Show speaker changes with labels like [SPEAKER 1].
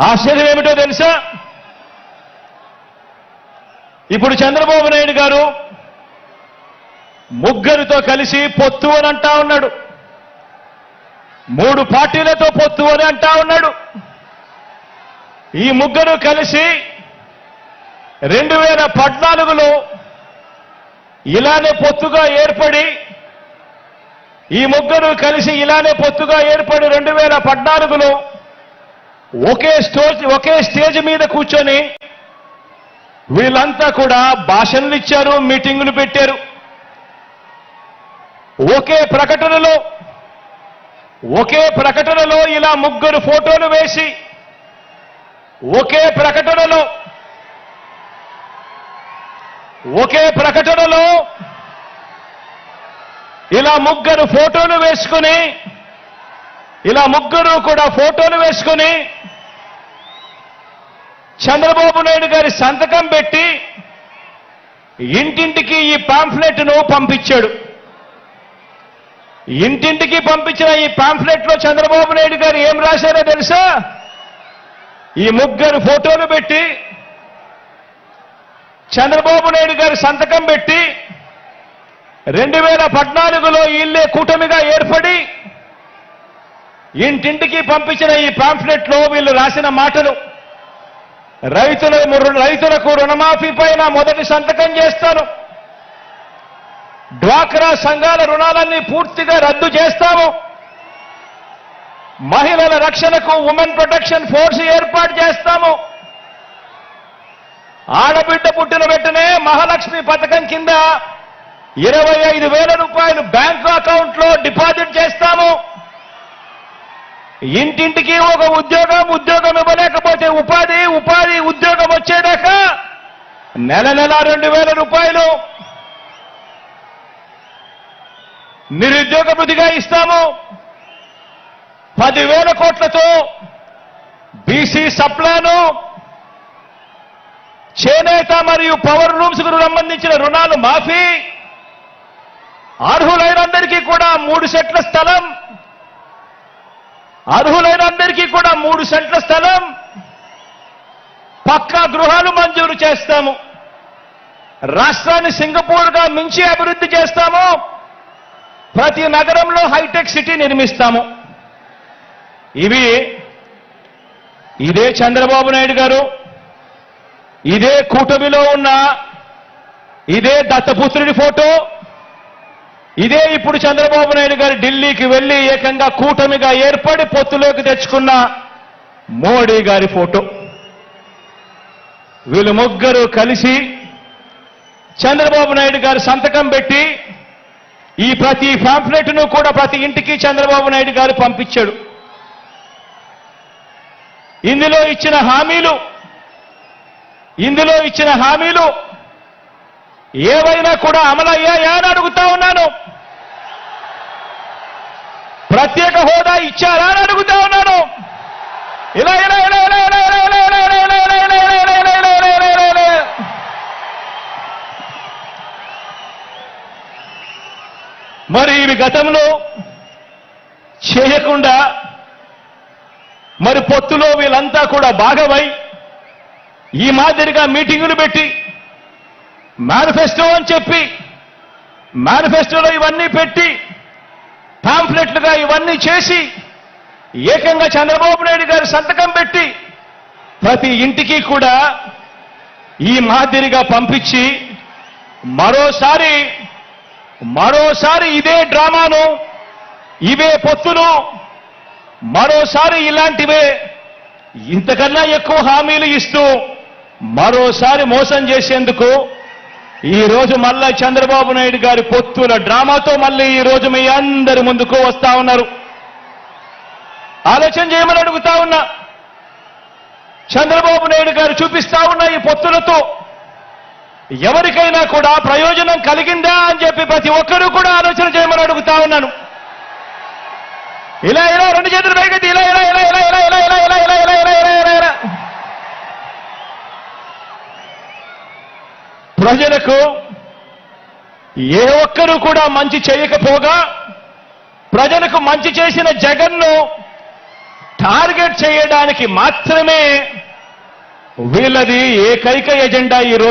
[SPEAKER 1] ఆశ్చర్యం ఏమిటో తెలుసా? ఇప్పుడు చంద్రబాబు నాయుడు గారు ముగ్గురితో కలిసి పొత్తు అని అంటా ఉన్నాడు. 3 పార్టీలతో పొత్తు అని అంటా ఉన్నాడు. ఈ ముగ్గురు కలిసి 2014లో ఇలానే పొత్తుగా ఏర్పడి 2014లో ఒకే స్టేజ్ మీద కూర్చొని వీళ్ళంతా కూడా భాషణలు ఇచ్చారు, మీటింగులు పెట్టారు. ఒకే ప్రకటనలో ఇలా ముగ్గురు ఫోటోలు వేసి ఒకే ప్రకటనలో ఇలా ముగ్గురు ఫోటోలు వేసుకుని చంద్రబాబు నాయుడు గారి సంతకం పెట్టి ఇంటింటికి ఈ పాంఫ్లెట్ను పంపించాడు. ఇంటింటికి పంపించిన ఈ పాంఫ్లెట్లో చంద్రబాబు నాయుడు గారు ఏం రాశారో తెలుసా? ఈ ముగ్గురు ఫోటోలు పెట్టి చంద్రబాబు నాయుడు గారి సంతకం పెట్టి 2014లో వీళ్ళే కూటమిగా ఏర్పడి ఇంటింటికి పంపించిన ఈ పాంఫ్లెట్లో వీళ్ళు రాసిన మాటలు: రైతులకు రుణమాఫీ పైన మొదటి సంతకం చేస్తాను, డ్వాక్రా సంఘాల రుణాలన్నీ పూర్తిగా రద్దు చేస్తాము, మహిళల రక్షణకు ఉమెన్ ప్రొటెక్షన్ ఫోర్స్ ఏర్పాటు చేస్తాము, ఆడబిడ్డ పుట్టిన వెంటనే మహాలక్ష్మి పథకం కింద 25,000 రూపాయలు బ్యాంకు అకౌంట్లో డిపాజిట్ చేస్తాము, ఇంటింటికి ఒక ఉద్యోగం ఇవ్వలేకపోతే ఉపాధి ఉద్యోగం వచ్చేదాకా నెల 2,000 రూపాయలు నిరుద్యోగ భృతిగా ఇస్తాము, 10,000 కోట్లతో బీసీ సప్లాను, చేనేత మరియు పవర్ లూమ్స్ కు సంబంధించిన రుణాలు మాఫీ, అర్హులైనందరికీ కూడా 3 సెంట్ల స్థలం, పక్కా గృహాలు మంజూరు చేస్తాము, రాష్ట్రాన్ని సింగపూర్గా మించి అభివృద్ధి చేస్తాము, ప్రతి నగరంలో హైటెక్ సిటీ నిర్మిస్తాము. ఇదే చంద్రబాబు నాయుడు గారు, ఇదే కూటమిలో ఉన్న ఇదే దత్తపుత్రుడి ఫోటో, ఇదే ఇప్పుడు చంద్రబాబు నాయుడు గారు ఢిల్లీకి వెళ్లి ఏకంగా కూటమిగా ఏర్పడి పొత్తులోకి తెచ్చుకున్న మోడీ గారి ఫోటో. వీళ్ళు ముగ్గురు కలిసి చంద్రబాబు నాయుడు గారు సంతకం పెట్టి ఈ ప్రతి పాంఫ్లెట్ను కూడా ప్రతి ఇంటికి చంద్రబాబు నాయుడు గారు పంపించాడు. ఇందులో ఇచ్చిన హామీలు ఏవైనా కూడా అమలయ్యాయా అని అడుగుతా ఉన్నాను. ప్రత్యేక హోదా ఇచ్చారా అని అడుగుతా ఉన్నాను. మరి ఇవి గతంలో చేయకుండా మరి పొత్తులో వీళ్ళంతా కూడా భాగమై ఈ మాదిరిగా మీటింగులు పెట్టి మేనిఫెస్టో అని చెప్పి మేనిఫెస్టోలో ఇవన్నీ పెట్టి పాంఫ్లెట్లుగా ఇవన్నీ చేసి ఏకంగా చంద్రబాబు నాయుడు గారి సంతకం పెట్టి ప్రతి ఇంటికి కూడా ఈ మాదిరిగా పంపించి మరోసారి ఇదే డ్రామాను, ఇవే పొత్తును, మరోసారి ఇలాంటివే ఇంతకన్నా ఎక్కువ హామీలు ఇస్తూ మరోసారి మోసం చేసేందుకు ఈ రోజు మళ్ళా చంద్రబాబు నాయుడు గారి పొత్తుల డ్రామాతో మళ్ళీ ఈ రోజు మీ అందరి ముందుకు వస్తా ఉన్నారు. ఆలోచన చేయమని అడుగుతా ఉన్నా. చంద్రబాబు నాయుడు గారు చూపిస్తా ఉన్న ఈ పొత్తులతో ఎవరికైనా కూడా ప్రయోజనం కలిగిందా అని చెప్పి ప్రతి ఒక్కరూ కూడా ఆలోచన చేయమని అడుగుతా ఉన్నాను. ఇలా 2 చేతులు పైకెత్తి ఇలా ప్రజలకు ఏ ఒక్కరూ కూడా మంచి చేయకపోగా ప్రజలకు మంచి చేసిన జగన్ను టార్గెట్ చేయడానికి మాత్రమే వీళ్ళది ఏకైక ఎజెండా ఈరోజు.